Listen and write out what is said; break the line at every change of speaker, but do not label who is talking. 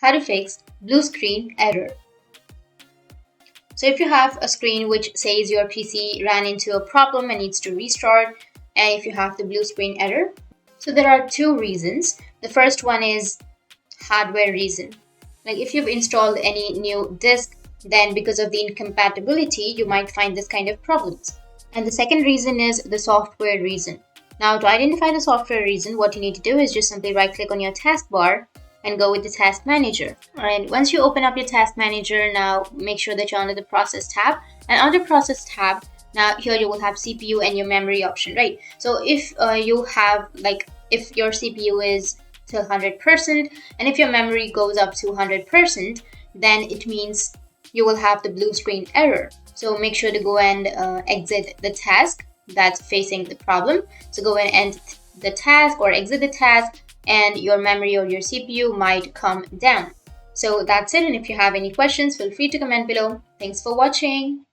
how to fix blue screen error. So if you have a screen which says your PC ran into a problem and needs to restart, and if you have the blue screen error, so there are two reasons. The first one is hardware reason. Like if you've installed any new disk, then because of the incompatibility, you might find this kind of problems. And the second reason is the software reason. Now to identify the software reason, what you need to do is just simply right click on your taskbar and go with the task manager. Alright, once you open up your task manager, now make sure that you're under the process tab, and under process tab, now here you will have CPU and your memory option, right? So if you have if your CPU is to 100% and if your memory goes up to 100%, then it means you will have the blue screen error. So make sure to go and exit the task that's facing the problem. So go and end the task or exit the task, and your memory or your CPU might come down. So that's it, and if you have any questions, feel free to comment below. Thanks for watching.